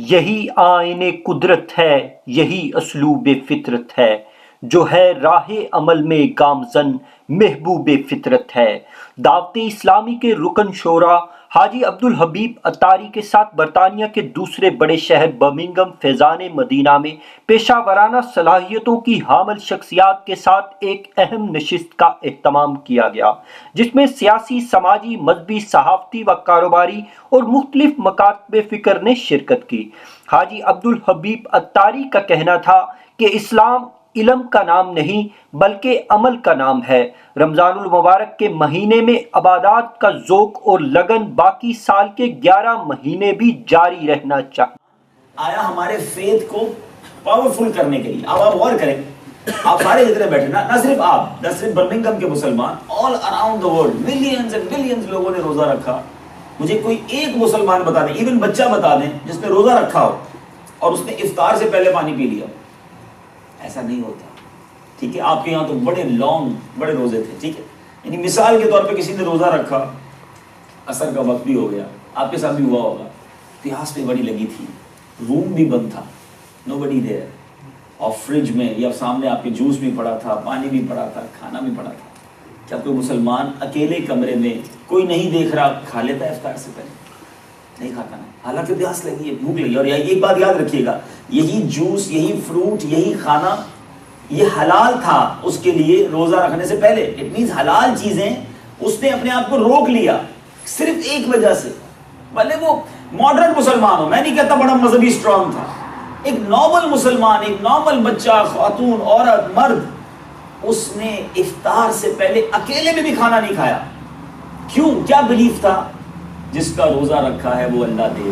یہی آئین قدرت ہے، یہی اسلوب فطرت ہے، جو ہے راہ عمل میں گامزن محبوب فطرت ہے۔ دعوت اسلامی کے رکن شورا حاجی عبدالحبیب اتاری کے ساتھ برطانیہ کے دوسرے بڑے شہر برمنگھم فیضان مدینہ میں پیشہ ورانہ صلاحیتوں کی حامل شخصیات کے ساتھ ایک اہم نشست کا اہتمام کیا گیا، جس میں سیاسی، سماجی، مذہبی، صحافتی و کاروباری اور مختلف مکاتب فکر نے شرکت کی۔ حاجی عبدالحبیب اتاری کا کہنا تھا کہ اسلام علم کا نام نہیں بلکہ عمل کا نام ہے۔ رمضان المبارک کے مہینے میں عبادات کا ذوق اور لگن باقی سال کے 11 مہینے بھی جاری رہنا چاہیے۔ آیا ہمارے فیتھ کو پاورفل کرنے کے لیے۔ اب آپ غور کریں، آپ سارے ادھر بیٹھے نہ صرف آپ، نہ صرف برمنگھم کے مسلمان، all around the world millions and billions لوگوں نے روزہ رکھا۔ مجھے کوئی ایک مسلمان بتا دیں، ایون بچہ بتا دیں، جس نے روزہ رکھا ہو اور اس نے افطار سے پہلے پانی پی لیا۔ ایسا نہیں ہوتا، ٹھیک ہے؟ آپ کے یہاں تو بڑے روزے تھے، ٹھیک ہے؟ یعنی مثال کے طور پہ کسی نے روزہ رکھا، عصر کا وقت بھی ہو گیا، آپ کے ساتھ بھی ہوا ہوگا، پیاس بھی بڑی لگی تھی، روم بھی بند تھا، نو بڈی دیئر، اور فریج میں یا سامنے آپ کے جوس بھی پڑا تھا، پانی بھی پڑا تھا، کھانا بھی پڑا تھا۔ کیا کوئی مسلمان اکیلے کمرے میں کوئی نہیں دیکھ رہا کھا لیتا ہے افطار سے پہلے؟ نہیں کھاتا نا، حالانکہ پیاس لگی ہے، بھوک لگی ہے۔ اور ایک بات یاد رکھیے گا، یہی جوس، یہی فروٹ، یہی کھانا یہ حلال تھا اس کے لیے روزہ رکھنے سے پہلے۔ اٹ مینز حلال چیزیں اس نے اپنے آپ کو روک لیا صرف ایک وجہ سے، بھلے وہ ماڈرن مسلمان ہو، میں نہیں کہتا بڑا مذہبی اسٹرانگ تھا، ایک نارمل مسلمان، ایک نارمل بچہ، خاتون، عورت، مرد، اس نے افطار سے پہلے اکیلے میں بھی کھانا نہیں کھایا۔ کیوں؟ کیا بلیف تھا؟ جس کا روزہ رکھا ہے وہ اللہ دے۔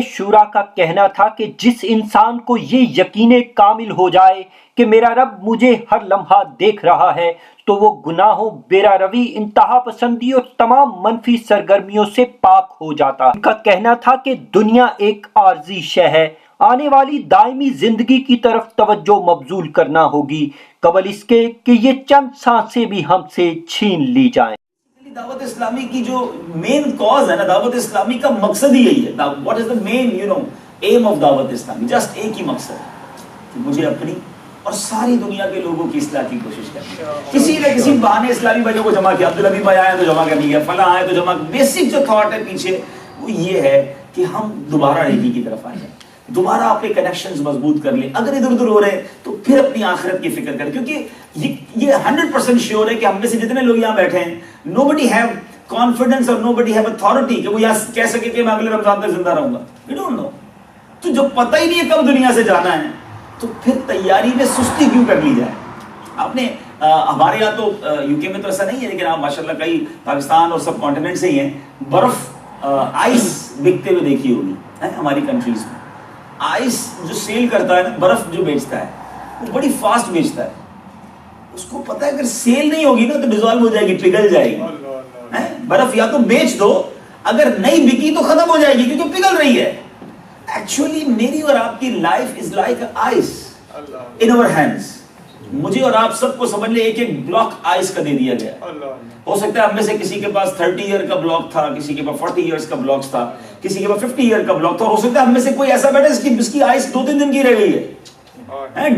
شورا کا کہنا تھا کہ جس انسان کو یہ یقین کامل ہو جائے کہ میرا رب مجھے ہر لمحہ دیکھ رہا ہے تو وہ گناہوں، بیرا روی، انتہا پسندی اور تمام منفی سرگرمیوں سے پاک ہو جاتا ہے۔ ان کا کہنا تھا کہ دنیا ایک عارضی شے ہے، آنے والی دائمی زندگی کی طرف توجہ مبذول کرنا ہوگی قبل اس کے کہ یہ چند سانسیں بھی ہم سے چھین لی جائیں۔ دعوت اسلامی کی جو مین کاز ہے نا، دعوت اسلامی کا مقصد ہی یہی ہے۔ What is the main aim of Dawat Islami? Just ایک ہی مقصد ہے کہ مجھے اپنی اور ساری دنیا کے لوگوں کی اصلاح کی کوشش کرنی ہے۔ کسی نہ کسی بہانے اسلامی بھائیوں کو جمع کیا، عبدالحبیب بھائی آئے تو جمع کر لیا، فلاں آئے تو جمع۔ بیسک جو تھاٹ ہے پیچھے وہ یہ ہے کہ ہم دوبارہ نیکی کی طرف آئیں، دوبارہ اپنے کنیکشنز مضبوط کر لیں۔ اگر ادھر ادھر ہو رہے ہیں تو پھر اپنی آخرت کی فکر کریں، کیونکہ یہ 100% شیور ہے کہ ہم میں سے جتنے لوگ یہاں بیٹھے ہیں، nobody have confidence اور nobody have authority کہ وہ یہ کہہ سکے کہ میں اگلے رمضان تک زندہ رہوں گا۔ We don't know۔ تو جب پتہ ہی نہیں ہے کب دنیا سے جانا ہے تو پھر تیاری میں سستی کیوں کر لی جائے؟ آپ نے ہمارے یہاں تو یو کے میں تو ایسا نہیں ہے، لیکن آپ ماشاءاللہ کئی پاکستان اور سب کانٹیننٹ سے ہی ہیں، برف آئس بکتے ہوئے دیکھی ہوگی ہماری کنٹریز میں۔ آئس جو سیل کرتا ہے نا، برف جو بیچتا ہے وہ بڑی فاسٹ بیچتا ہے، اس کو پتہ ہے اگر سیل نہیں ہوگی نا تو ڈیزالو ہو جائے گی، پگھل جائے گی۔ برف یا تو بیچ دو، اگر نہیں بکی تو ختم ہو جائے گی کیونکہ پگھل رہی ہے۔ ایکچولی میری اور آپ کی لائف از لائک آئس ان اور ہینڈز۔ مجھے اور آپ سب کو سمجھ لے ایک ایک بلاک آئس کا دے دیا گیا۔ ہو سکتا ہے ہم میں سے کسی کے پاس 30 ایئر کا بلاک تھا، کسی کے پاس 40 ایئرز کا بلاک تھا، کسی کے پاس 50 ایئر کا بلاک تھا، اور ہو سکتا ہے ہم میں سے کوئی ایسا بیٹھا جس کی آئس 2-3 دن کی رہ گئی ہے،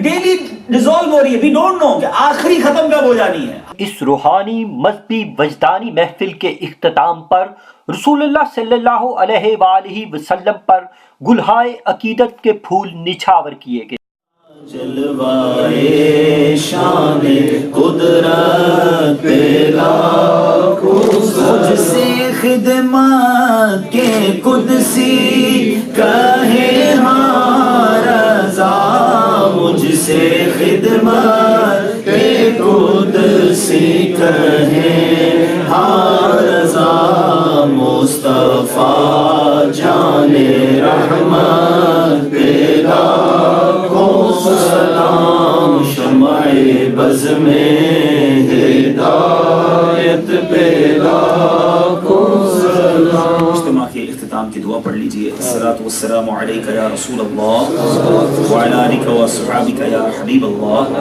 ڈیلی ڈیزالو ہو رہی ہے۔ وی ڈونٹ نو کہ آخری ختم کب ہو جانی ہے۔ اس روحانی، مذہبی، وجدانی محفل کے اختتام پر رسول اللہ صلی اللہ علیہ وآلہ وسلم پر گلہائے عقیدت کے پھول نچھاور کیے گئے۔ جلوائے شان قدرت مجھ سے خدمت کے قدسی کہے ہاں رضا، مجھ سے خدمت کے قدسی کہے ہاں رضا، مصطفیٰ جان رحمت پیدا سلام، شمع بز میں ہدایت پیدا کو سلام۔ اجتماع کے اختتام کی دعا پڑھ لیجئے۔ الصلاۃ والسلام علیک یا رسول اللہ وعلی آلک و اصحابک یا حبیب اللہ۔